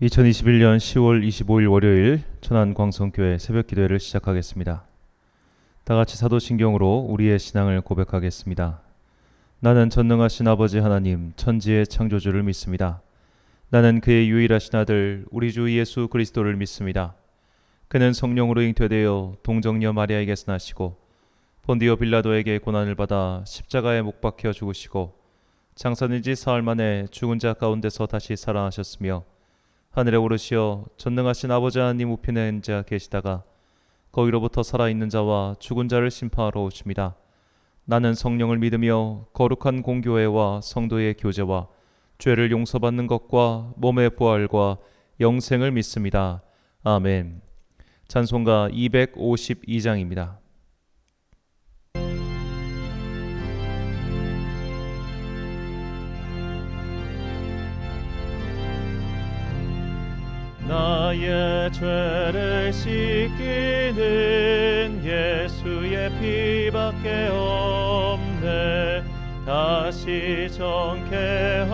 2021년 10월 25일 월요일 천안광성교회 새벽기도회를 시작하겠습니다. 다같이 사도신경으로 우리의 신앙을 고백하겠습니다. 나는 전능하신 아버지 하나님 천지의 창조주를 믿습니다. 나는 그의 유일하신 아들 우리 주 예수 그리스도를 믿습니다. 그는 성령으로 잉태되어 동정녀 마리아에게서 나시고 본디오 빌라도에게 고난을 받아 십자가에 못 박혀 죽으시고 장사된 지 사흘 만에 죽은 자 가운데서 다시 살아나셨으며 하늘에 오르시어 전능하신 아버지 하나님 우편에 앉아 계시다가 거기로부터 살아있는 자와 죽은 자를 심판하러 오십니다. 나는 성령을 믿으며 거룩한 공교회와 성도의 교제와 죄를 용서받는 것과 몸의 부활과 영생을 믿습니다. 아멘. 찬송가 252장입니다. 나의 죄를 씻기는 예수의 피밖에 없네. 다시 정케하기도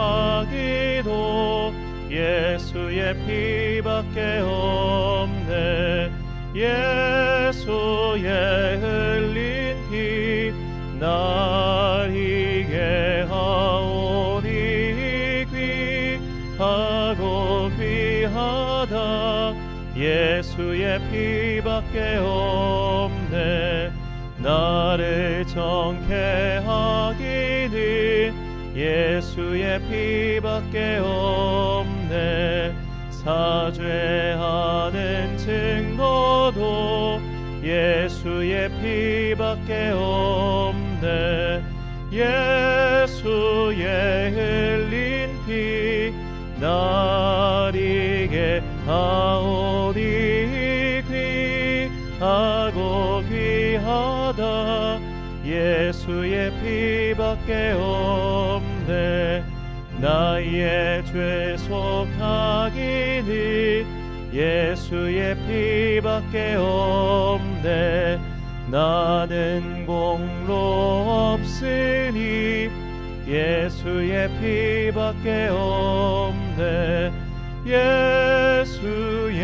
예수의 피밖에 없네. 예수의 흘린 피 날 이게 하오니 귀하고 귀하다. 예수의 피밖에 없네. 나를 정케 하기는 예수의 피밖에 없네. 사죄하는 증거도 예수의 피밖에 없네. 예수의 흘린 피 날 이게 하오니 귀하고 귀하다. 예수의 피밖에 없네. 나의 죄 속하기는 예수의 피밖에 없네. 나는 공로 없으니 예수의 피밖에 없네. 예수의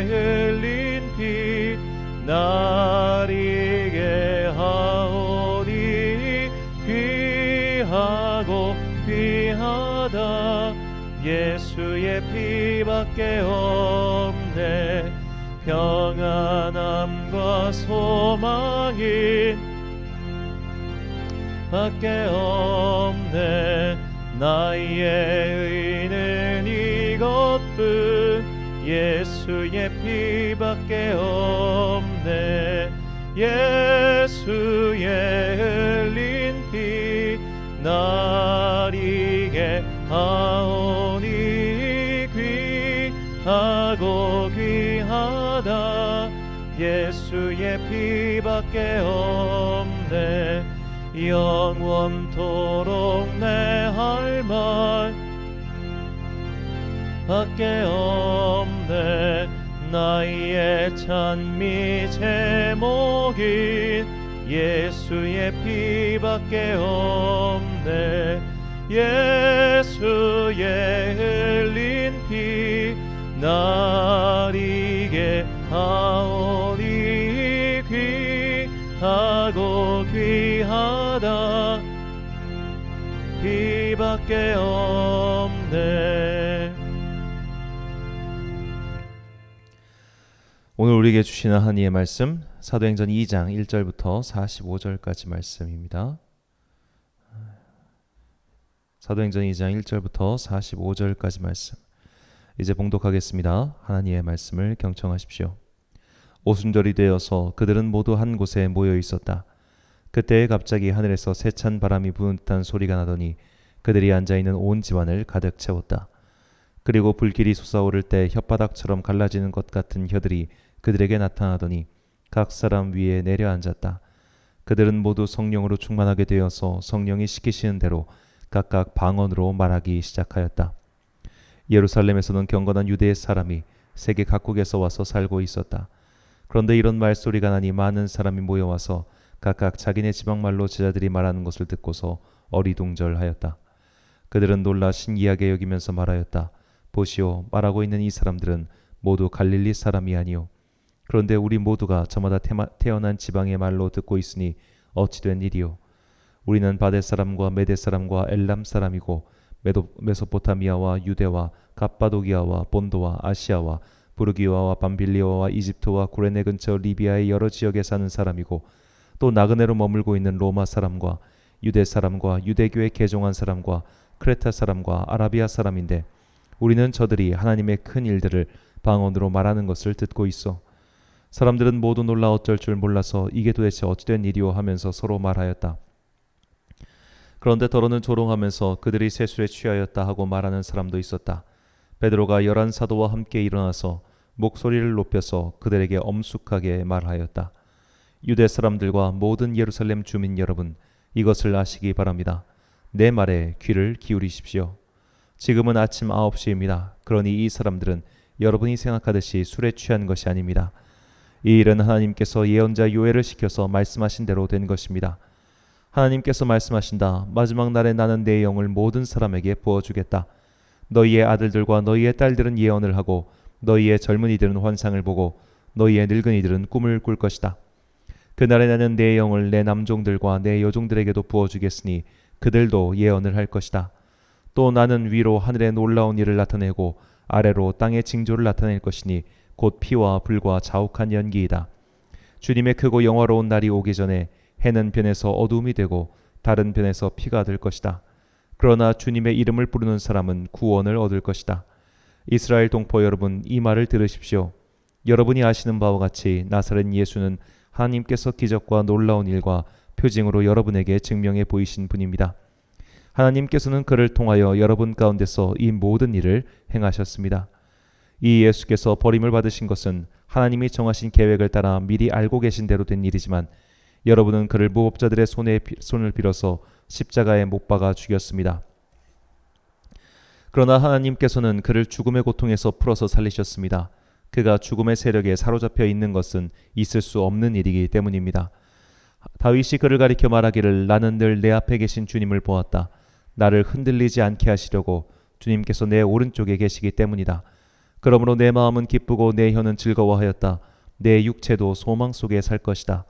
흘린 피 날 이게 하오니 귀하고 귀하다. 예수의 피밖에 없네. 평안함과 소망이 밖에 없네. 나의 의는 이것뿐 예수의 피밖에 없네. 예수의 흘린 피 날 이게 하오니 귀하고 귀하다. 예수의 피밖에 없네. 영원토록 내 할 말 밖에 없네. 나의 찬미 제목인 예수의 피밖에 없네. 예수의 흘린 피 날 이게 하오니 귀하고 귀하다. 피밖에 없네. 오늘 우리에게 주시는 하나님의 말씀 사도행전 2장 1절부터 45절까지 말씀입니다. 사도행전 2장 1절부터 45절까지 말씀 이제 봉독하겠습니다. 하나님의 말씀을 경청하십시오. 오순절이 되어서 그들은 모두 한 곳에 모여 있었다. 그때 갑자기 하늘에서 세찬 바람이 부는 듯한 소리가 나더니 그들이 앉아있는 온 집안을 가득 채웠다. 그리고 불길이 솟아오를 때 혓바닥처럼 갈라지는 것 같은 혀들이 그들에게 나타나더니 각 사람 위에 내려앉았다. 그들은 모두 성령으로 충만하게 되어서 성령이 시키시는 대로 각각 방언으로 말하기 시작하였다. 예루살렘에서는 경건한 유대의 사람이 세계 각국에서 와서 살고 있었다. 그런데 이런 말소리가 나니 많은 사람이 모여와서 각각 자기네 지방말로 제자들이 말하는 것을 듣고서 어리둥절하였다. 그들은 놀라 신기하게 여기면서 말하였다. 보시오, 말하고 있는 이 사람들은 모두 갈릴리 사람이 아니요 그런데 우리 모두가 저마다 태어난 지방의 말로 듣고 있으니 어찌된 일이요 우리는 바데 사람과 메데 사람과 엘람 사람이고 메소포타미아와 유대와 갑바도기아와 본도와 아시아와 부르기아와 밤빌리아와 이집트와 구레네 근처 리비아의 여러 지역에 사는 사람이고 또 나그네로 머물고 있는 로마 사람과 유대 사람과 유대교에 개종한 사람과 크레타 사람과 아라비아 사람인데 우리는 저들이 하나님의 큰 일들을 방언으로 말하는 것을 듣고 있어. 사람들은 모두 놀라 어쩔 줄 몰라서 이게 도대체 어찌된 일이오 하면서 서로 말하였다. 그런데 더러는 조롱하면서 그들이 세술에 취하였다 하고 말하는 사람도 있었다. 베드로가 11 사도와 함께 일어나서 목소리를 높여서 그들에게 엄숙하게 말하였다. 유대 사람들과 모든 예루살렘 주민 여러분, 이것을 아시기 바랍니다. 내 말에 귀를 기울이십시오. 지금은 아침 9시입니다. 그러니 이 사람들은 여러분이 생각하듯이 술에 취한 것이 아닙니다. 이 일은 하나님께서 예언자 요엘을 시켜서 말씀하신 대로 된 것입니다. 하나님께서 말씀하신다. 마지막 날에 나는 내 영을 모든 사람에게 부어주겠다. 너희의 아들들과 너희의 딸들은 예언을 하고 너희의 젊은이들은 환상을 보고 너희의 늙은이들은 꿈을 꿀 것이다. 그날에 나는 내 영을 내 남종들과 내 여종들에게도 부어주겠으니 그들도 예언을 할 것이다. 또 나는 위로 하늘에 놀라운 일을 나타내고 아래로 땅의 징조를 나타낼 것이니 곧 피와 불과 자욱한 연기이다. 주님의 크고 영화로운 날이 오기 전에 해는 변해서 어두움이 되고 달은 변해서 피가 될 것이다. 그러나 주님의 이름을 부르는 사람은 구원을 얻을 것이다. 이스라엘 동포 여러분, 이 말을 들으십시오. 여러분이 아시는 바와 같이 나사렛 예수는 하나님께서 기적과 놀라운 일과 표징으로 여러분에게 증명해 보이신 분입니다. 하나님께서는 그를 통하여 여러분 가운데서 이 모든 일을 행하셨습니다. 이 예수께서 버림을 받으신 것은 하나님이 정하신 계획을 따라 미리 알고 계신 대로 된 일이지만 여러분은 그를 무법자들의 손을 빌어서 십자가에 못 박아 죽였습니다. 그러나 하나님께서는 그를 죽음의 고통에서 풀어서 살리셨습니다. 그가 죽음의 세력에 사로잡혀 있는 것은 있을 수 없는 일이기 때문입니다. 다윗이 그를 가리켜 말하기를 나는 늘 내 앞에 계신 주님을 보았다. 나를 흔들리지 않게 하시려고 주님께서 내 오른쪽에 계시기 때문이다. 그러므로 내 마음은 기쁘고 내 혀는 즐거워하였다. 내 육체도 소망 속에 살 것이다.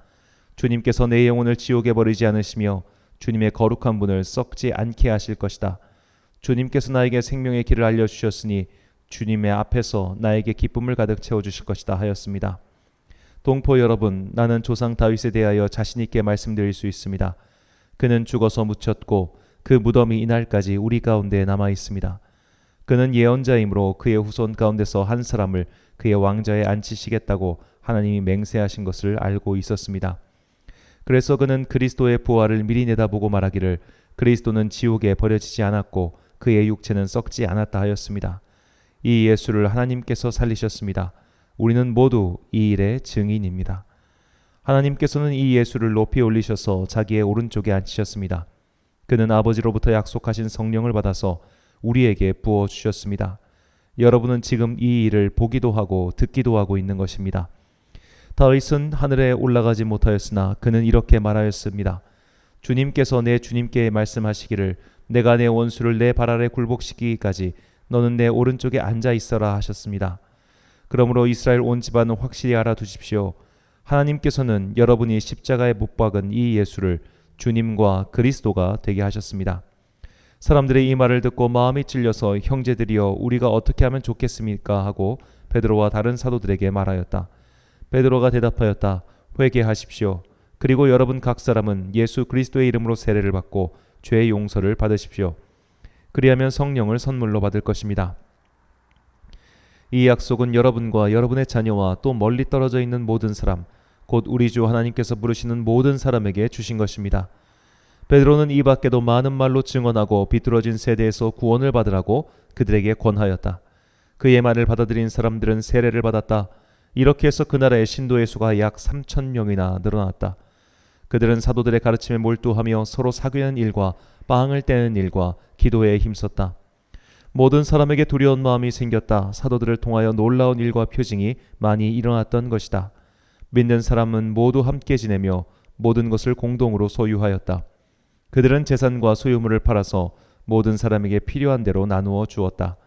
주님께서 내 영혼을 지옥에 버리지 않으시며 주님의 거룩한 분을 썩지 않게 하실 것이다. 주님께서 나에게 생명의 길을 알려주셨으니 주님의 앞에서 나에게 기쁨을 가득 채워주실 것이다 하였습니다. 동포 여러분, 나는 조상 다윗에 대하여 자신 있게 말씀드릴 수 있습니다. 그는 죽어서 묻혔고 그 무덤이 이날까지 우리 가운데 남아 있습니다. 그는 예언자이므로 그의 후손 가운데서 한 사람을 그의 왕좌에 앉히시겠다고 하나님이 맹세하신 것을 알고 있었습니다. 그래서 그는 그리스도의 부활을 미리 내다보고 말하기를 그리스도는 지옥에 버려지지 않았고 그의 육체는 썩지 않았다 하였습니다. 이 예수를 하나님께서 살리셨습니다. 우리는 모두 이 일의 증인입니다. 하나님께서는 이 예수를 높이 올리셔서 자기의 오른쪽에 앉히셨습니다. 그는 아버지로부터 약속하신 성령을 받아서 우리에게 부어주셨습니다. 여러분은 지금 이 일을 보기도 하고 듣기도 하고 있는 것입니다. 다윗은 하늘에 올라가지 못하였으나 그는 이렇게 말하였습니다. 주님께서 내 주님께 말씀하시기를 내가 내 원수를 내 발 아래 굴복시키기까지 너는 내 오른쪽에 앉아 있어라 하셨습니다. 그러므로 이스라엘 온 집안은 확실히 알아두십시오. 하나님께서는 여러분이 십자가에 못 박은 이 예수를 주님과 그리스도가 되게 하셨습니다. 사람들이 이 말을 듣고 마음이 찔려서 형제들이여 우리가 어떻게 하면 좋겠습니까 하고 베드로와 다른 사도들에게 말하였다. 베드로가 대답하였다. 회개하십시오. 그리고 여러분 각 사람은 예수 그리스도의 이름으로 세례를 받고 죄의 용서를 받으십시오. 그리하면 성령을 선물로 받을 것입니다. 이 약속은 여러분과 여러분의 자녀와 또 멀리 떨어져 있는 모든 사람, 곧 우리 주 하나님께서 부르시는 모든 사람에게 주신 것입니다. 베드로는 이 밖에도 많은 말로 증언하고 비뚤어진 세대에서 구원을 받으라고 그들에게 권하였다. 그의 말을 받아들인 사람들은 세례를 받았다. 이렇게 해서 그 나라의 신도의 수가 약 3,000명이나 늘어났다. 그들은 사도들의 가르침에 몰두하며 서로 사귀는 일과 빵을 떼는 일과 기도에 힘썼다. 모든 사람에게 두려운 마음이 생겼다. 사도들을 통하여 놀라운 일과 표징이 많이 일어났던 것이다. 믿는 사람은 모두 함께 지내며 모든 것을 공동으로 소유하였다. 그들은 재산과 소유물을 팔아서 모든 사람에게 필요한 대로 나누어 주었다.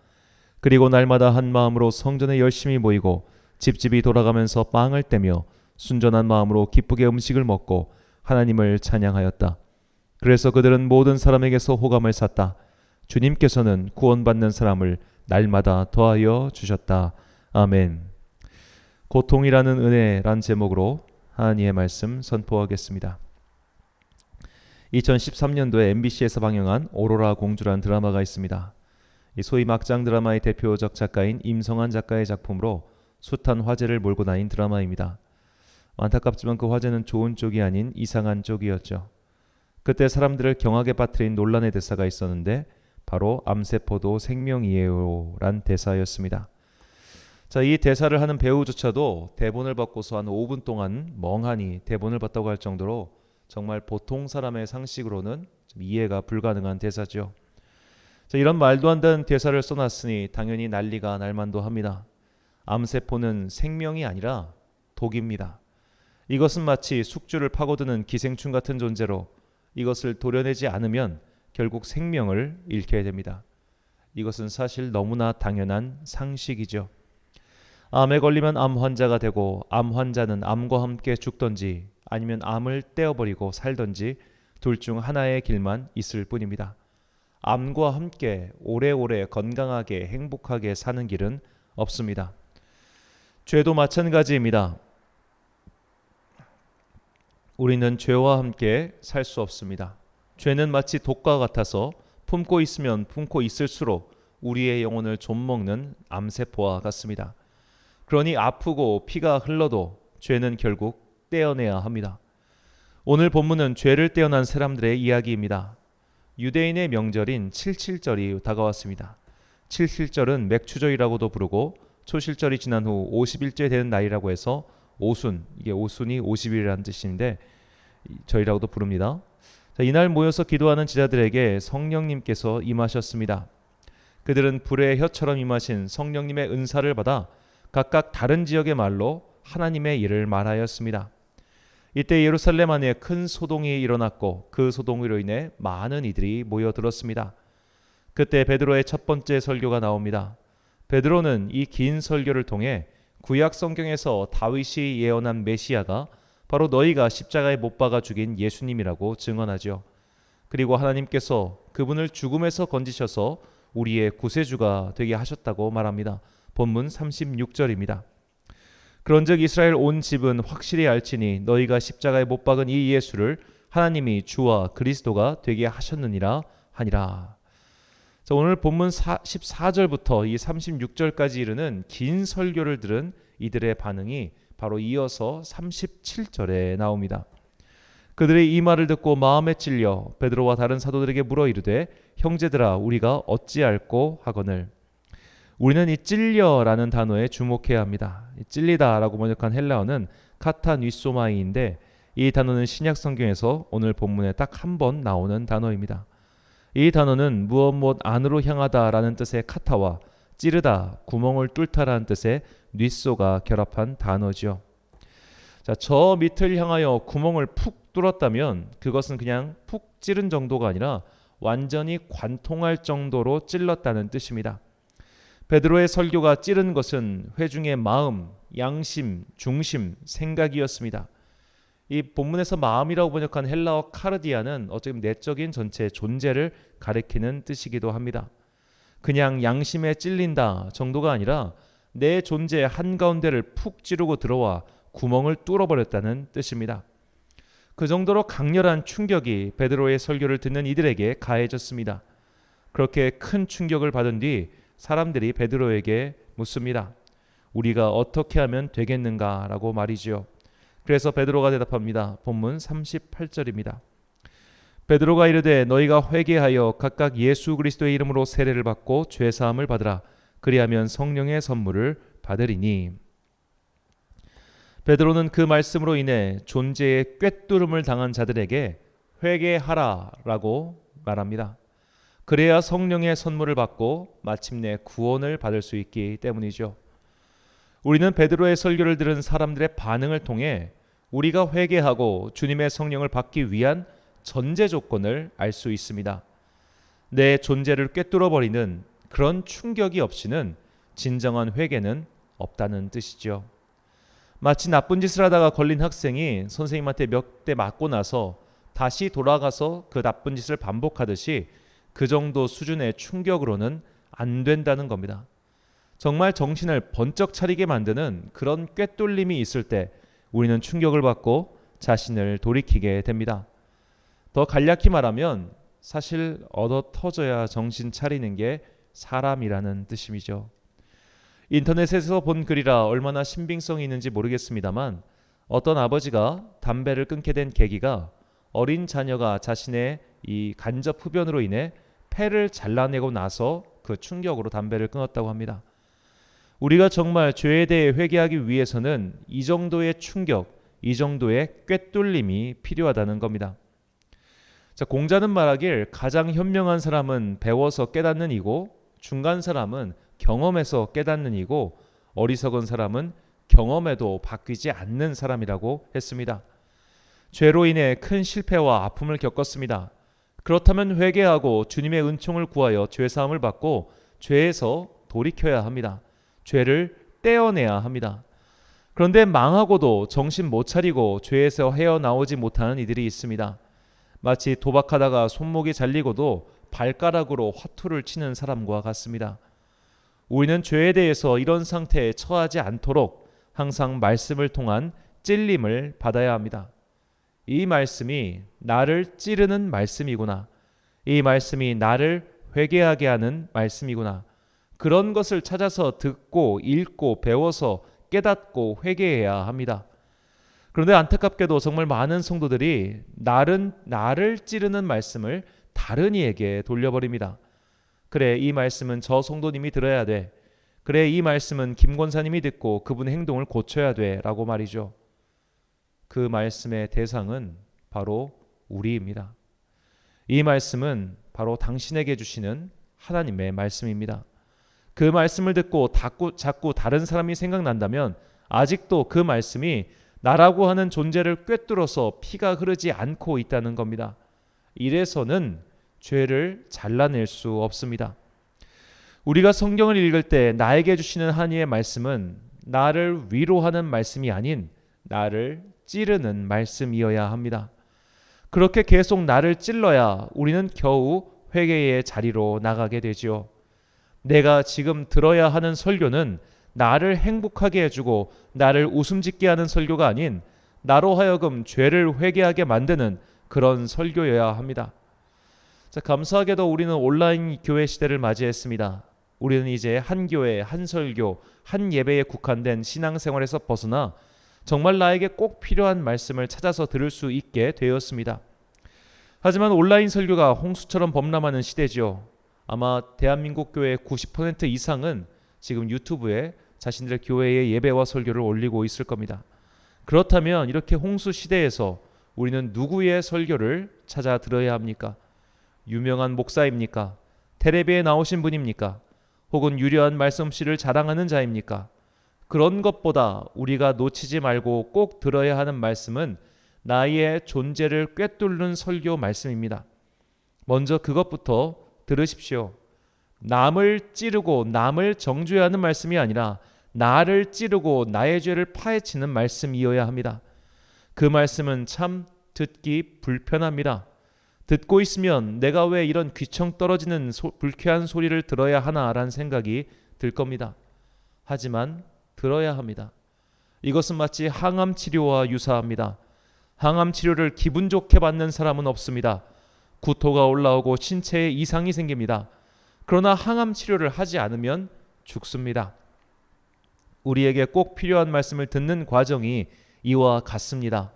그리고 날마다 한 마음으로 성전에 열심히 모이고 집집이 돌아가면서 빵을 떼며 순전한 마음으로 기쁘게 음식을 먹고 하나님을 찬양하였다. 그래서 그들은 모든 사람에게서 호감을 샀다. 주님께서는 구원받는 사람을 날마다 더하여 주셨다. 아멘. 고통이라는 은혜란 제목으로 하나님의 말씀 선포하겠습니다. 2013년도에 MBC에서 방영한 오로라 공주란 드라마가 있습니다. 소위 막장 드라마의 대표적 작가인 임성환 작가의 작품으로 숱한 화제를 몰고 다닌 드라마입니다. 안타깝지만 그 화제는 좋은 쪽이 아닌 이상한 쪽이었죠. 그때 사람들을 경악에 빠뜨린 논란의 대사가 있었는데 바로 암세포도 생명이에요 란 대사였습니다. 자, 이 대사를 하는 배우조차도 대본을 받고서 한 5분 동안 멍하니 대본을 봤다고 할 정도로 정말 보통 사람의 상식으로는 좀 이해가 불가능한 대사죠. 자, 이런 말도 안 되는 대사를 써놨으니 당연히 난리가 날만도 합니다. 암세포는 생명이 아니라 독입니다. 이것은 마치 숙주를 파고드는 기생충 같은 존재로 이것을 도려내지 않으면 결국 생명을 잃게 됩니다. 이것은 사실 너무나 당연한 상식이죠. 암에 걸리면 암 환자가 되고 암 환자는 암과 함께 죽던지 아니면 암을 떼어버리고 살던지 둘 중 하나의 길만 있을 뿐입니다. 암과 함께 오래오래 건강하게 행복하게 사는 길은 없습니다. 죄도 마찬가지입니다. 우리는 죄와 함께 살 수 없습니다. 죄는 마치 독과 같아서 품고 있으면 품고 있을수록 우리의 영혼을 좀먹는 암세포와 같습니다. 그러니 아프고 피가 흘러도 죄는 결국 떼어내야 합니다. 오늘 본문은 죄를 떼어난 사람들의 이야기입니다. 유대인의 명절인 칠칠절이 다가왔습니다. 칠칠절은 맥추절이라고도 부르고 초실절이 지난 후 50일째 되는 날이라고 해서 오순, 이게 오순이 50일이라는 뜻인데 절이라고도 부릅니다. 자, 이날 모여서 기도하는 제자들에게 성령님께서 임하셨습니다. 그들은 불의 혀처럼 임하신 성령님의 은사를 받아 각각 다른 지역의 말로 하나님의 일을 말하였습니다. 이때 예루살렘 안에 큰 소동이 일어났고 그 소동으로 인해 많은 이들이 모여들었습니다. 그때 베드로의 첫 번째 설교가 나옵니다. 베드로는 이 긴 설교를 통해 구약 성경에서 다윗이 예언한 메시아가 바로 너희가 십자가에 못 박아 죽인 예수님이라고 증언하죠. 그리고 하나님께서 그분을 죽음에서 건지셔서 우리의 구세주가 되게 하셨다고 말합니다. 본문 36절입니다. 그런즉 이스라엘 온 집은 확실히 알지니 너희가 십자가에 못 박은 이 예수를 하나님이 주와 그리스도가 되게 하셨느니라 하니라. 자, 오늘 본문 14절부터 이 36절까지 이르는 긴 설교를 들은 이들의 반응이 바로 이어서 37절에 나옵니다. 그들이 이 말을 듣고 마음에 찔려 베드로와 다른 사도들에게 물어 이르되 형제들아 우리가 어찌할꼬 하거늘. 우리는 이 찔려라는 단어에 주목해야 합니다. 찔리다라고 번역한 헬라어는 카타뉘소마이인데 이 단어는 신약 성경에서 오늘 본문에 딱 한 번 나오는 단어입니다. 이 단어는 무엇 안으로 향하다라는 뜻의 카타와 찌르다, 구멍을 뚫다라는 뜻의 뉘소가 결합한 단어죠. 자, 저 밑을 향하여 구멍을 푹 뚫었다면 그것은 그냥 푹 찌른 정도가 아니라 완전히 관통할 정도로 찔렀다는 뜻입니다. 베드로의 설교가 찌른 것은 회중의 마음, 양심, 중심, 생각이었습니다. 이 본문에서 마음이라고 번역한 헬라어 카르디아는 어쩌면 내적인 전체 존재를 가리키는 뜻이기도 합니다. 그냥 양심에 찔린다 정도가 아니라 내 존재 한가운데를 푹 찌르고 들어와 구멍을 뚫어버렸다는 뜻입니다. 그 정도로 강렬한 충격이 베드로의 설교를 듣는 이들에게 가해졌습니다. 그렇게 큰 충격을 받은 뒤 사람들이 베드로에게 묻습니다. 우리가 어떻게 하면 되겠는가라고 말이지요. 그래서 베드로가 대답합니다. 본문 38절입니다. 베드로가 이르되 너희가 회개하여 각각 예수 그리스도의 이름으로 세례를 받고 죄 사함을 받으라. 그리하면 성령의 선물을 받으리니. 베드로는 그 말씀으로 인해 존재의 꿰뚫음을 당한 자들에게 회개하라라고 말합니다. 그래야 성령의 선물을 받고 마침내 구원을 받을 수 있기 때문이죠. 우리는 베드로의 설교를 들은 사람들의 반응을 통해 우리가 회개하고 주님의 성령을 받기 위한 전제 조건을 알 수 있습니다. 내 존재를 꿰뚫어버리는 그런 충격이 없이는 진정한 회개는 없다는 뜻이죠. 마치 나쁜 짓을 하다가 걸린 학생이 선생님한테 몇 대 맞고 나서 다시 돌아가서 그 나쁜 짓을 반복하듯이 그 정도 수준의 충격으로는 안 된다는 겁니다. 정말 정신을 번쩍 차리게 만드는 그런 꿰뚫림이 있을 때 우리는 충격을 받고 자신을 돌이키게 됩니다. 더 간략히 말하면 사실 얻어 터져야 정신 차리는 게 사람이라는 뜻이죠. 인터넷에서 본 글이라 얼마나 신빙성이 있는지 모르겠습니다만 어떤 아버지가 담배를 끊게 된 계기가 어린 자녀가 자신의 이 간접 흡연으로 인해 폐를 잘라내고 나서 그 충격으로 담배를 끊었다고 합니다. 우리가 정말 죄에 대해 회개하기 위해서는 이 정도의 충격, 이 정도의 꿰뚫림이 필요하다는 겁니다. 자, 공자는 말하길 가장 현명한 사람은 배워서 깨닫는 이고 중간 사람은 경험에서 깨닫는 이고 어리석은 사람은 경험에도 바뀌지 않는 사람이라고 했습니다. 죄로 인해 큰 실패와 아픔을 겪었습니다. 그렇다면 회개하고 주님의 은총을 구하여 죄사함을 받고 죄에서 돌이켜야 합니다. 죄를 떼어내야 합니다. 그런데 망하고도 정신 못 차리고 죄에서 헤어나오지 못하는 이들이 있습니다. 마치 도박하다가 손목이 잘리고도 발가락으로 화투를 치는 사람과 같습니다. 우리는 죄에 대해서 이런 상태에 처하지 않도록 항상 말씀을 통한 찔림을 받아야 합니다. 이 말씀이 나를 찌르는 말씀이구나. 이 말씀이 나를 회개하게 하는 말씀이구나. 그런 것을 찾아서 듣고 읽고 배워서 깨닫고 회개해야 합니다. 그런데 안타깝게도 정말 많은 성도들이 나를 찌르는 말씀을 다른 이에게 돌려버립니다. 그래, 이 말씀은 저 성도님이 들어야 돼. 그래, 이 말씀은 김 권사님이 듣고 그분의 행동을 고쳐야 돼 라고 말이죠. 그 말씀의 대상은 바로 우리입니다. 이 말씀은 바로 당신에게 주시는 하나님의 말씀입니다. 그 말씀을 듣고 자꾸 다른 사람이 생각난다면 아직도 그 말씀이 나라고 하는 존재를 꿰뚫어서 피가 흐르지 않고 있다는 겁니다. 이래서는 죄를 잘라낼 수 없습니다. 우리가 성경을 읽을 때 나에게 주시는 하나님의 말씀은 나를 위로하는 말씀이 아닌 나를 찌르는 말씀이어야 합니다. 그렇게 계속 나를 찔러야 우리는 겨우 회개의 자리로 나가게 되지요. 내가 지금 들어야 하는 설교는 나를 행복하게 해주고 나를 웃음짓게 하는 설교가 아닌 나로 하여금 죄를 회개하게 만드는 그런 설교여야 합니다. 자, 감사하게도 우리는 온라인 교회 시대를 맞이했습니다. 우리는 이제 한 교회, 한 설교, 한 예배에 국한된 신앙생활에서 벗어나 정말 나에게 꼭 필요한 말씀을 찾아서 들을 수 있게 되었습니다. 하지만 온라인 설교가 홍수처럼 범람하는 시대지요. 아마 대한민국 교회의 90% 이상은 지금 유튜브에 자신들의 교회의 예배와 설교를 올리고 있을 겁니다. 그렇다면 이렇게 홍수 시대에서 우리는 누구의 설교를 찾아 들어야 합니까? 유명한 목사입니까? 텔레비에 나오신 분입니까? 혹은 유려한 말씀씨를 자랑하는 자입니까? 그런 것보다 우리가 놓치지 말고 꼭 들어야 하는 말씀은 나의 존재를 꿰뚫는 설교 말씀입니다. 먼저 그것부터 들으십시오. 남을 찌르고 남을 정죄하는 말씀이 아니라 나를 찌르고 나의 죄를 파헤치는 말씀이어야 합니다. 그 말씀은 참 듣기 불편합니다. 듣고 있으면 내가 왜 이런 귀청 떨어지는 불쾌한 소리를 들어야 하나라는 생각이 들 겁니다. 하지만 들어야 합니다. 이것은 마치 항암 치료와 유사합니다. 항암 치료를 기분 좋게 받는 사람은 없습니다. 구토가 올라오고 신체에 이상이 생깁니다. 그러나 항암 치료를 하지 않으면 죽습니다. 우리에게 꼭 필요한 말씀을 듣는 과정이 이와 같습니다.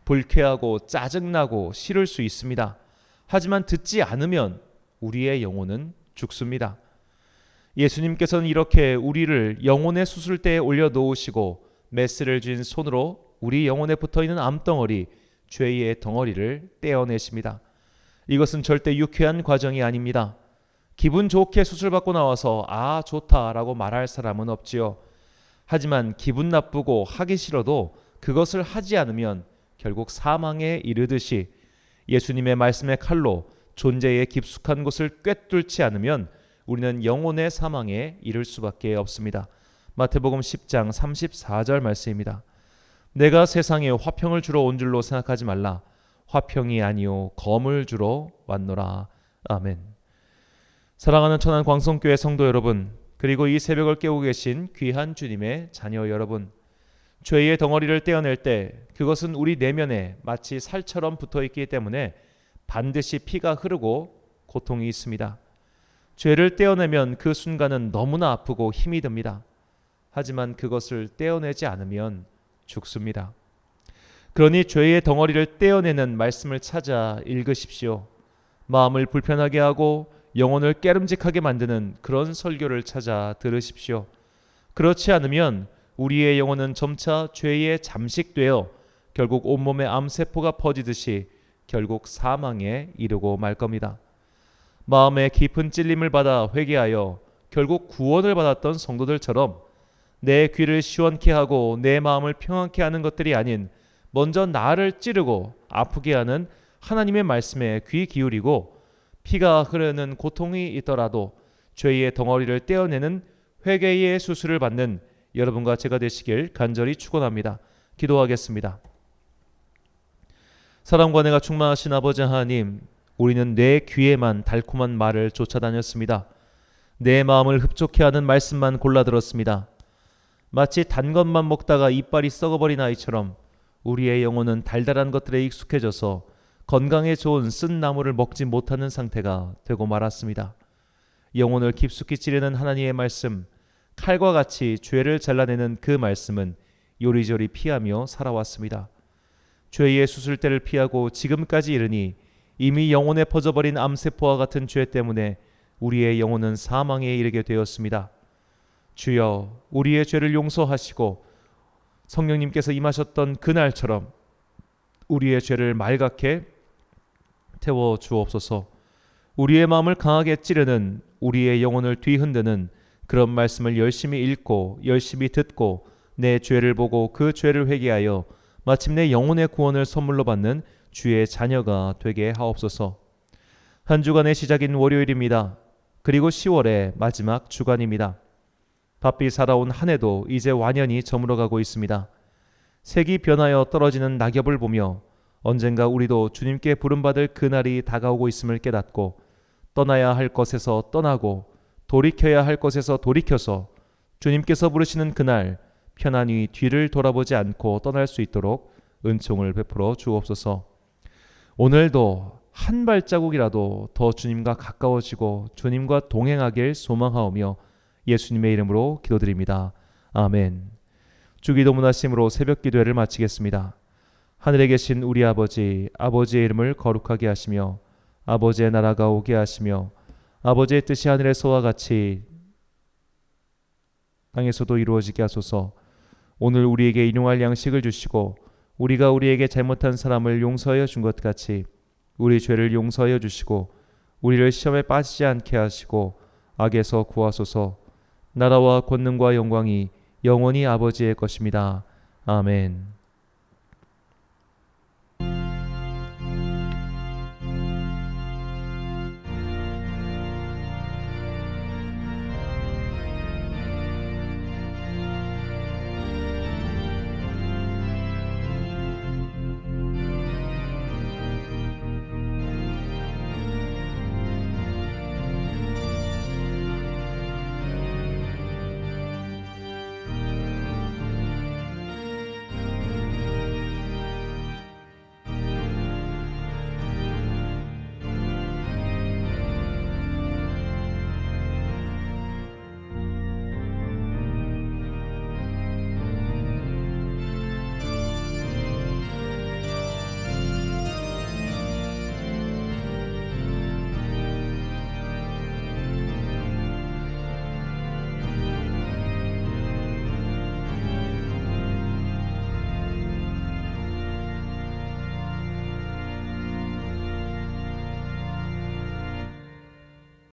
불쾌하고 짜증나고 싫을 수 있습니다. 하지만 듣지 않으면 우리의 영혼은 죽습니다. 예수님께서는 이렇게 우리를 영혼의 수술대에 올려놓으시고 메스를 쥔 손으로 우리 영혼에 붙어있는 암덩어리, 죄의 덩어리를 떼어내십니다. 이것은 절대 유쾌한 과정이 아닙니다. 기분 좋게 수술받고 나와서 아 좋다라고 말할 사람은 없지요. 하지만 기분 나쁘고 하기 싫어도 그것을 하지 않으면 결국 사망에 이르듯이 예수님의 말씀의 칼로 존재의 깊숙한 곳을 꿰뚫지 않으면 우리는 영혼의 사망에 이를 수밖에 없습니다. 마태복음 10장 34절 말씀입니다. 내가 세상에 화평을 주러 온 줄로 생각하지 말라. 화평이 아니요 검을 주러 왔노라. 아멘. 사랑하는 천안 광성교회 성도 여러분, 그리고 이 새벽을 깨우고 계신 귀한 주님의 자녀 여러분, 죄의 덩어리를 떼어낼 때 그것은 우리 내면에 마치 살처럼 붙어있기 때문에 반드시 피가 흐르고 고통이 있습니다. 죄를 떼어내면 그 순간은 너무나 아프고 힘이 듭니다. 하지만 그것을 떼어내지 않으면 죽습니다. 그러니 죄의 덩어리를 떼어내는 말씀을 찾아 읽으십시오. 마음을 불편하게 하고 영혼을 깨름직하게 만드는 그런 설교를 찾아 들으십시오. 그렇지 않으면 우리의 영혼은 점차 죄에 잠식되어 결국 온몸에 암세포가 퍼지듯이 결국 사망에 이르고 말 겁니다. 마음에 깊은 찔림을 받아 회개하여 결국 구원을 받았던 성도들처럼 내 귀를 시원케 하고 내 마음을 평안케 하는 것들이 아닌 먼저 나를 찌르고 아프게 하는 하나님의 말씀에 귀 기울이고 피가 흐르는 고통이 있더라도 죄의 덩어리를 떼어내는 회개의 수술을 받는 여러분과 제가 되시길 간절히 축원합니다. 기도하겠습니다. 사랑과 은혜가 충만하신 아버지 하나님, 우리는 내 귀에만 달콤한 말을 쫓아다녔습니다. 내 마음을 흡족해 하는 말씀만 골라 들었습니다. 마치 단 것만 먹다가 이빨이 썩어버린 아이처럼 우리의 영혼은 달달한 것들에 익숙해져서 건강에 좋은 쓴 나물을 먹지 못하는 상태가 되고 말았습니다. 영혼을 깊숙이 찌르는 하나님의 말씀, 칼과 같이 죄를 잘라내는 그 말씀은 요리조리 피하며 살아왔습니다. 죄의 수술대를 피하고 지금까지 이르니 이미 영혼에 퍼져버린 암세포와 같은 죄 때문에 우리의 영혼은 사망에 이르게 되었습니다. 주여, 우리의 죄를 용서하시고 성령님께서 임하셨던 그날처럼 우리의 죄를 말갛게 태워 주옵소서. 우리의 마음을 강하게 찌르는, 우리의 영혼을 뒤흔드는 그런 말씀을 열심히 읽고 열심히 듣고 내 죄를 보고 그 죄를 회개하여 마침내 영혼의 구원을 선물로 받는 주의 자녀가 되게 하옵소서. 한 주간의 시작인 월요일입니다. 그리고 10월의 마지막 주간입니다. 바삐 살아온 한 해도 이제 완연히 저물어가고 있습니다. 색이 변하여 떨어지는 낙엽을 보며 언젠가 우리도 주님께 부름받을 그날이 다가오고 있음을 깨닫고 떠나야 할 것에서 떠나고 돌이켜야 할 것에서 돌이켜서 주님께서 부르시는 그날 편안히 뒤를 돌아보지 않고 떠날 수 있도록 은총을 베풀어 주옵소서. 오늘도 한 발자국이라도 더 주님과 가까워지고 주님과 동행하길 소망하오며 예수님의 이름으로 기도드립니다. 아멘. 주기도문 하심으로 새벽 기도회를 마치겠습니다. 하늘에 계신 우리 아버지, 아버지의 이름을 거룩하게 하시며 아버지의 나라가 오게 하시며 아버지의 뜻이 하늘에서와 같이 땅에서도 이루어지게 하소서. 오늘 우리에게 일용할 양식을 주시고 우리가 우리에게 잘못한 사람을 용서하여 준 것 같이 우리 죄를 용서하여 주시고 우리를 시험에 빠지지 않게 하시고 악에서 구하소서. 나라와 권능과 영광이 영원히 아버지의 것입니다. 아멘.